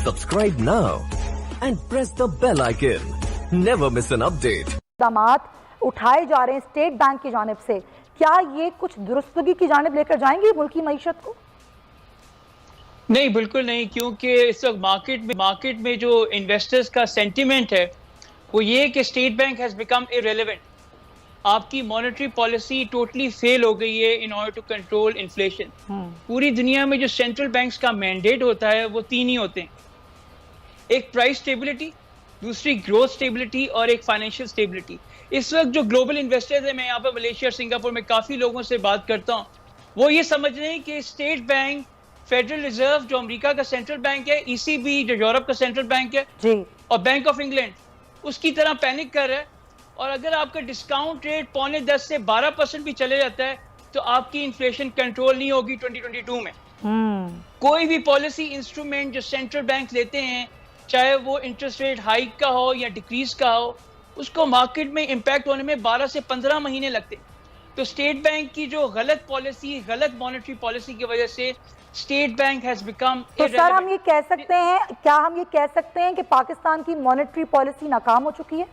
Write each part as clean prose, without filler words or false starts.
Subscribe now and press the bell icon. Never miss an update. इक़दामात उठाए जा रहे हैं स्टेट बैंक की जानिब से, क्या ये कुछ दुरुस्तगी की जानिब लेकर जाएंगे मुल्की मईशत को? नहीं, बिल्कुल नहीं, क्योंकि इस वक्त मार्केट में जो इन्वेस्टर्स का सेंटिमेंट है वो ये कि State Bank has become irrelevant. आपकी मॉनेटरी पॉलिसी टोटली फेल हो गई है in order to control inflation. पूरी दुनिया में जो सेंट्रल बैंक्स का मैंडेट होता है वो तीन ही होते हैं, एक प्राइस स्टेबिलिटी, दूसरी ग्रोथ स्टेबिलिटी और एक फाइनेंशियल स्टेबिलिटी। इस वक्त जो ग्लोबल इन्वेस्टर्स हैं, मैं यहाँ पर मलेशिया और सिंगापुर में काफ़ी लोगों से बात करता हूँ, वो ये समझ रहे हैं कि स्टेट बैंक, फेडरल रिजर्व जो अमेरिका का सेंट्रल बैंक है, ECB जो यूरोप का सेंट्रल बैंक है जी, और बैंक ऑफ इंग्लैंड उसकी तरह पैनिक कर रहा है। और अगर आपका डिस्काउंट रेट 9.5 से 12% भी चले जाता है तो आपकी इन्फ्लेशन कंट्रोल नहीं होगी 2022 में। कोई भी पॉलिसी इंस्ट्रूमेंट जो सेंट्रल बैंक लेते हैं, चाहे वो इंटरेस्ट रेट हाइक का हो या डिक्रीज का हो, उसको मार्केट में इम्पैक्ट होने में 12 से 15 महीने लगते हैं। तो स्टेट बैंक की जो गलत पॉलिसी, गलत मॉनेटरी पॉलिसी की वजह से स्टेट बैंक हैज बिकम। तो सर हम ये कह सकते हैं, क्या हम ये कह सकते हैं कि पाकिस्तान की मॉनेटरी पॉलिसी नाकाम हो चुकी है?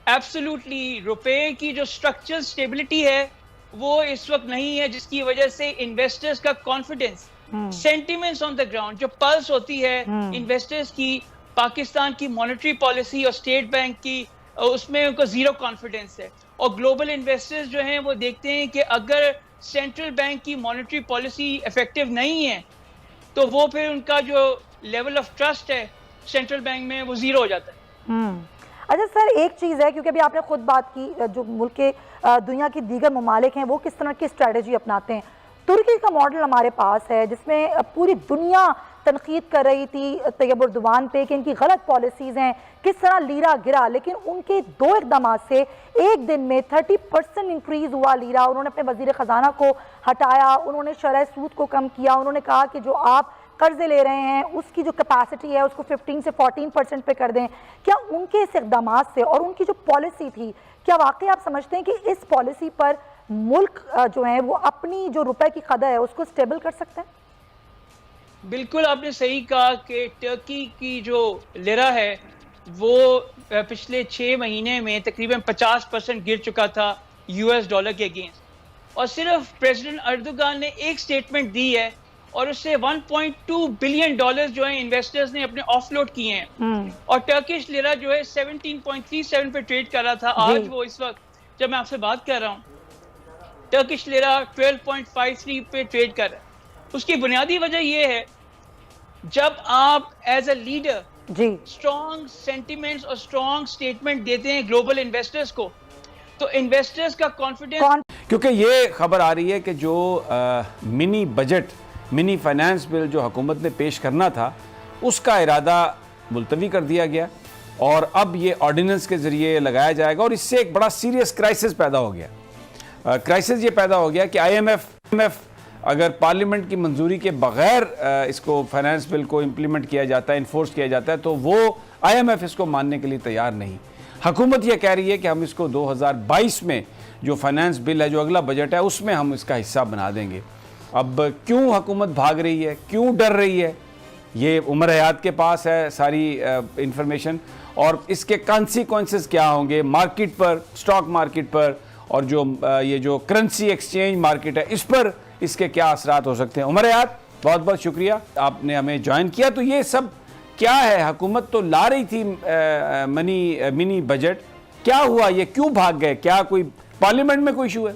एब्सोल्युटली, रुपए की जो स्ट्रक्चरल स्टेबिलिटी है वो इस वक्त नहीं है, जिसकी वजह से इन्वेस्टर्स का confidence, sentiments on the ground, जो पल्स होती है इन्वेस्टर्स की पाकिस्तान की मॉनेटरी पॉलिसी और स्टेट बैंक की, उसमें उनको जीरो कॉन्फिडेंस है। और ग्लोबल इन्वेस्टर्स जो हैं वो देखते हैं कि अगर सेंट्रल बैंक की मॉनेटरी पॉलिसी इफेक्टिव नहीं है तो वो फिर उनका जो लेवल ऑफ ट्रस्ट है सेंट्रल बैंक में वो जीरो हो जाता है। अच्छा सर, एक चीज़ है, क्योंकि अभी आपने खुद बात की जो मुल्क के दुनिया के दीगर ममालिक हैं वो किस तरह की स्ट्रेटजी अपनाते हैं। तुर्की का मॉडल हमारे पास है जिसमें पूरी दुनिया तनकीद कर रही थी तैयब एर्दोगान पे कि इनकी गलत पॉलिसीज़ हैं, किस तरह लीरा गिरा, लेकिन उनके 2 इक़दाम से एक दिन में 30% इंक्रीज़ हुआ लीरा। उन्होंने अपने वज़ीर ख़जाना को हटाया, उन्होंने शरह सूद को कम किया, उन्होंने कहा कि जो आप कर्जे ले रहे हैं उसकी जो कैपेसिटी है उसको 15 से 14% पे कर दें। क्या उनके इस इक़दाम से और उनकी जो पॉलिसी थी, क्या वाकई आप समझते हैं कि इस पॉलिसी पर मुल्क जो है वो अपनी जो रुपए की कदर है उसको स्टेबल कर सकते हैं? बिल्कुल, आपने सही कहा कि टर्की की जो लिरा है वो पिछले 6 महीने में तकरीबन 50% गिर चुका था US डॉलर के अगेंस्ट, और सिर्फ प्रेसिडेंट एर्दोगान ने एक स्टेटमेंट दी है और उससे $1.2 बिलियन जो है इन्वेस्टर्स ने अपने ऑफलोड किए हैं। और टर्किश लिरा जो है 17.37 पे ट्रेड कर रहा था। आज वो इस वक्त जब मैं आपसे बात कर रहा हूँ टर्किश लिरा 12.53 पे ट्रेड कर रहा है। उसकी बुनियादी वजह ये है, जब आप as a leader strong sentiments और स्ट्रॉन्ग स्टेटमेंट देते हैं ग्लोबल इन्वेस्टर्स को, तो इन्वेस्टर्स का कॉन्फिडेंस, क्योंकि ये खबर आ रही है कि जो मिनी फाइनेंस बिल जो हुकूमत ने पेश करना था उसका इरादा मुलतवी कर दिया गया और अब ये ऑर्डिनेंस के ज़रिए लगाया जाएगा, और इससे एक बड़ा सीरियस क्राइसिस पैदा हो गया। क्राइसिस ये पैदा हो गया कि IMF अगर पार्लियामेंट की मंजूरी के बगैर इसको फाइनेंस बिल को इम्प्लीमेंट किया जाता है, इन्फोर्स किया जाता है, तो वो IMF इसको मानने के लिए तैयार नहीं। हुकूमत ये कह रही है कि हम इसको 2022 में जो फाइनेंस बिल है, जो अगला बजट है, उसमें हम इसका हिस्सा बना देंगे। अब क्यों हुकूमत भाग रही है, क्यों डर रही है, ये उमर हयात के पास है सारी इंफॉर्मेशन, और इसके कॉन्सिक्वेंसेस क्या होंगे मार्केट पर, स्टॉक मार्केट पर, और जो ये जो करेंसी एक्सचेंज मार्केट है इस पर इसके क्या असरात हो सकते हैं। उमर हयात, बहुत बहुत शुक्रिया आपने हमें ज्वाइन किया। तो ये सब क्या है, हुकूमत तो ला रही थी मिनी बजट, क्या हुआ, ये क्यों भाग गए, क्या कोई पार्लियामेंट में कोई इशू है?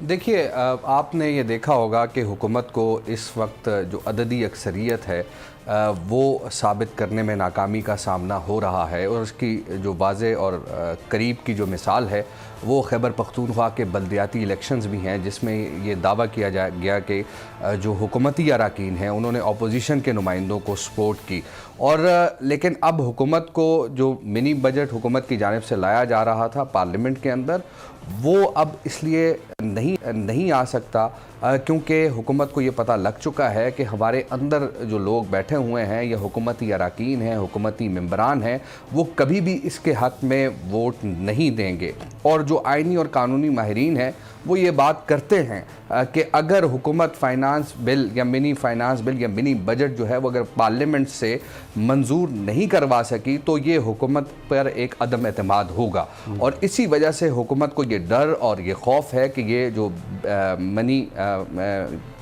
देखिए, आपने ये देखा होगा कि हुकूमत को इस वक्त जो अददी अक्सरियत है वो साबित करने में नाकामी का सामना हो रहा है, और उसकी जो वाज़े और करीब की जो मिसाल है वो खैबर पख्तूनख्वा के बल्दियाती इलेक्शंस भी हैं, जिसमें ये दावा किया गया कि जो हुकूमती अरकान हैं उन्होंने अपोजिशन के नुमाइंदों को सपोर्ट की। और लेकिन अब हुकूमत को जो मिनी बजट हुकूमत की जानिब से लाया जा रहा था पार्लियामेंट के अंदर, वो अब इसलिए नहीं आ सकता क्योंकि हुकूमत को ये पता लग चुका है कि हमारे अंदर जो लोग बैठे बैठे हुए हैं या हुकूमती अरकान हैं, हुकूमती मेंबरान हैं, वो कभी भी इसके हक़ में वोट नहीं देंगे। और जो आइनी और कानूनी माहिरीन हैं वो ये बात करते हैं कि अगर हुकूमत फ़ाइनेंस बिल या मिनी फ़ाइनेंस बिल या मिनी बजट जो है वो अगर पार्लियामेंट से मंजूर नहीं करवा सकी तो ये हुकूमत पर एक अदम एतमाद होगा। और इसी वजह से हुकूमत को ये डर और ये खौफ है कि ये जो मनी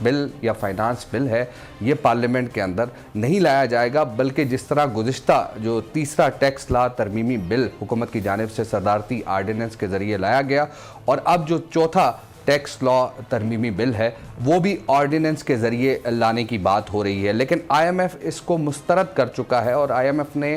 बिल या फाइनेंस बिल है ये पार्लियामेंट के अंदर नहीं लाया जाएगा, बल्कि जिस तरह गुज़िश्ता जो तीसरा टैक्स लॉ तरमीमी बिल हुकूमत की जानिब से सदारती आर्डिनेंस के ज़रिए लाया गया और अब जो चौथा टैक्स लॉ तरमीमी बिल है वो भी ऑर्डिनेंस के ज़रिए लाने की बात हो रही है। लेकिन IMF इसको मुस्तरद कर चुका है और IMF ने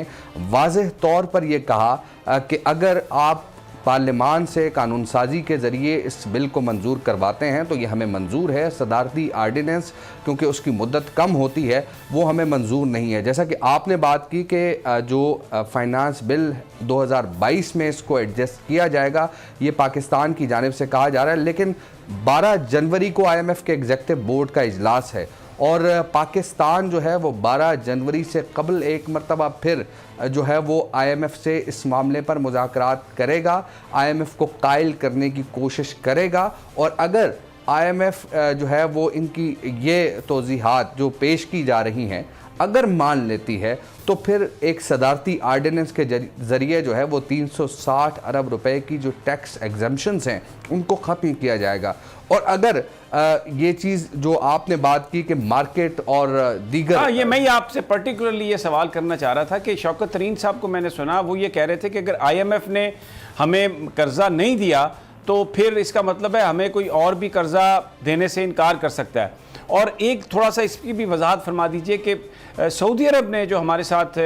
वाज़ेह तौर पर यह कहा कि अगर आप पार्लियामान से कानून साजी के ज़रिए इस बिल को मंजूर करवाते हैं तो ये हमें मंजूर है। सदारती आर्डिनेंस क्योंकि उसकी मुद्दत कम होती है वो हमें मंजूर नहीं है। जैसा कि आपने बात की कि जो फाइनेंस बिल 2022 में इसको एडजस्ट किया जाएगा ये पाकिस्तान की जानिब से कहा जा रहा है, लेकिन 12 जनवरी को IMF के एग्जीक्यूटिव बोर्ड का इजलास है और पाकिस्तान जो है वो 12 जनवरी से कबल एक मरतबा फिर जो है वो IMF से इस मामले पर मुज़ाकरात करेगा, IMF को कायल करने की कोशिश करेगा। और अगर IMF जो है वो इनकी ये तौज़ीहात जो पेश की जा रही हैं अगर मान लेती है तो फिर एक सदारती आर्डिनेंस के ज़रिए जो है वो 360 अरब रुपए की जो टैक्स एग्जम्पशंस हैं उनको ख़त्म किया जाएगा। और अगर ये चीज़ जो आपने बात की कि मार्केट और दीगर ये मैं आपसे पर्टिकुलरली ये सवाल करना चाह रहा था कि शौकत तरीन साहब को मैंने सुना वो ये कह रहे थे कि अगर IMF ने हमें कर्जा नहीं दिया तो फिर इसका मतलब है हमें कोई और भी कर्जा देने से इनकार कर सकता है। और एक थोड़ा सा इसकी भी वजाहत फरमा दीजिए कि सऊदी अरब ने जो हमारे साथ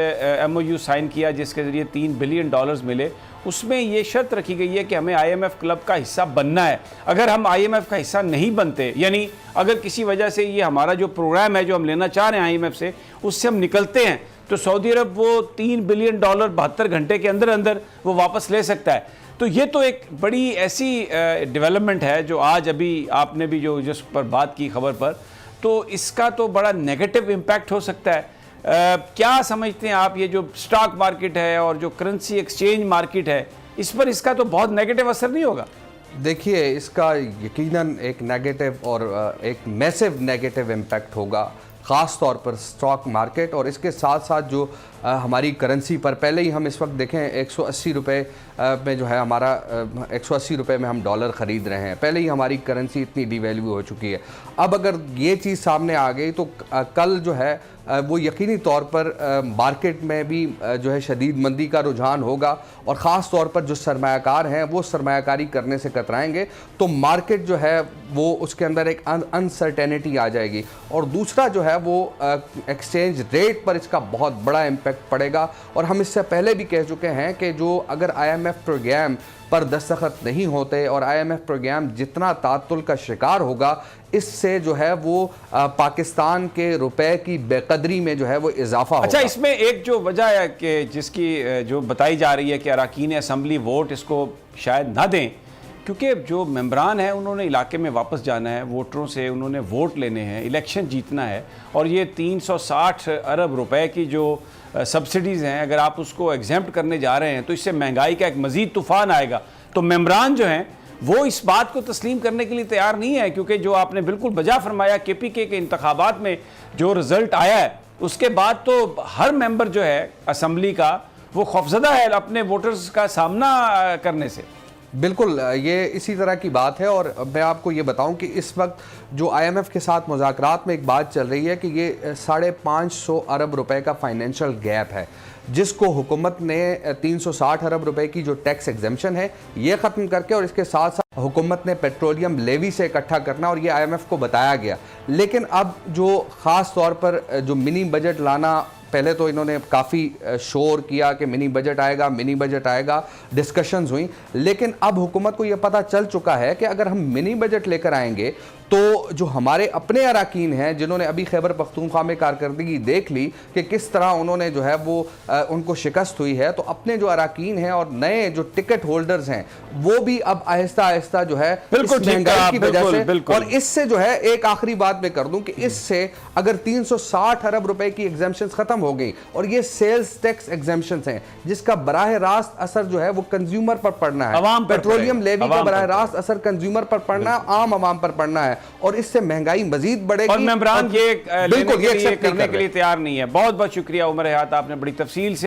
MOU साइन किया जिसके ज़रिए $3 बिलियन मिले, उसमें ये शर्त रखी गई है कि हमें IMF क्लब का हिस्सा बनना है। अगर हम IMF का हिस्सा नहीं बनते, यानी अगर किसी वजह से ये हमारा जो प्रोग्राम है जो हम लेना चाह रहे हैं IMF से उससे हम निकलते हैं तो सऊदी अरब वो $3 बिलियन 72 घंटे के अंदर अंदर वो वापस ले सकता है। तो ये तो एक बड़ी ऐसी डेवलपमेंट है जो आज अभी आपने भी जो जिस पर बात की खबर पर, तो इसका तो बड़ा नेगेटिव इम्पैक्ट हो सकता है। क्या समझते हैं आप ये जो स्टॉक मार्केट है और जो करेंसी एक्सचेंज मार्केट है इस पर इसका तो बहुत नेगेटिव असर नहीं होगा? देखिए इसका यकीनन एक नेगेटिव और एक मैसिव नेगेटिव इम्पैक्ट होगा, ख़ास तौर पर स्टॉक मार्केट। और इसके साथ साथ जो हमारी करेंसी पर पहले ही हम इस वक्त देखें 180 रुपये में जो है हमारा 180 रुपये में हम डॉलर ख़रीद रहे हैं, पहले ही हमारी करेंसी इतनी डिवैल्यू हो चुकी है। अब अगर ये चीज़ सामने आ गई तो कल जो है वो यकीनी तौर पर मार्केट में भी जो है शदीद मंदी का रुझान होगा और ख़ास तौर पर जो सरमायाकार हैं वो सरमायाकारी करने से कतराएंगे तो मार्केट जो है वो उसके अंदर एक अनसर्टेनिटी आ जाएगी। और दूसरा जो है वो एक्सचेंज रेट पर इसका बहुत बड़ा इम्पैक्ट पड़ेगा। और हम इससे पहले भी कह चुके हैं कि जो अगर IMF प्रोग्राम पर दस्तखत नहीं होते और IMF प्रोग्राम जितना तातुल का शिकार होगा इससे जो है वो पाकिस्तान के रुपए की बेकदरी में जो है वो इजाफा होगा। अच्छा, इसमें एक जो वजह है कि जिसकी जो बताई जा रही है कि अरकान असम्बली वोट इसको शायद ना दें क्योंकि जो मेंबरान हैं उन्होंने इलाके में वापस जाना है, वोटरों से उन्होंने वोट लेने हैं, इलेक्शन जीतना है और ये 360 अरब रुपए की जो सब्सिडीज़ हैं अगर आप उसको एग्जेम्प्ट करने जा रहे हैं तो इससे महंगाई का एक मज़ीद तूफ़ान आएगा। तो मेंबरान जो हैं वो इस बात को तस्लीम करने के लिए तैयार नहीं है क्योंकि जो आपने बिल्कुल बजा फरमाया KPK के इंतखाबात में जो रिज़ल्ट आया है उसके बाद तो हर मेंबर जो है असम्बली का वो खौफजदा है अपने वोटर्स का सामना करने से। बिल्कुल ये इसी तरह की बात है। और मैं आपको ये बताऊं कि इस वक्त जो IMF के साथ मुज़ाकरात में एक बात चल रही है कि ये 550 अरब रुपए का फाइनेंशियल गैप है जिसको हुकूमत ने 360 अरब रुपए की जो टैक्स एग्जेम्पशन है ये ख़त्म करके और इसके साथ साथ हुकूमत ने पेट्रोलियम लेवी से इकट्ठा करना और ये IMF को बताया गया। लेकिन अब जो ख़ास तौर पर जो मिनी बजट लाना, पहले तो इन्होंने काफ़ी शोर किया कि मिनी बजट आएगा, डिस्कशंस हुई, लेकिन अब हुकूमत को यह पता चल चुका है कि अगर हम मिनी बजट लेकर आएंगे तो जो हमारे अपने अराकीन हैं जिन्होंने अभी खैबर पख्तूनख्वा में कारकर्दगी देख ली कि किस तरह उन्होंने जो है वो उनको शिकस्त हुई है, तो अपने जो अराकीन हैं और नए जो टिकट होल्डर्स हैं वो भी अब आहिस्ता आहिस्ता जो है बिल्कुल इस महंगाई की वजह से, बिल्कुल। और इससे जो है एक आखिरी बात मैं कर दूं कि इससे अगर 360 अरब रुपए की एग्जाम्पशंस खत्म हो गई, और ये सेल्स टैक्स एग्जाम्पशंस हैं जिसका बराह रास्त असर जो है वो कंज्यूमर पर पड़ना है, अवाम पर पेट्रोलियम पड़ेगा, लेवी का अवाम बराह पर रास्त असर कंज्यूमर पर पड़ना है, आम आवाम पर पड़ना है, और इससे महंगाई मजीद बढ़ेगी। और मेंबरान ये बिल्कुल करने ये के लिए तैयार नहीं है। बहुत बहुत शुक्रिया उमर हयात, आपने बड़ी तफसील से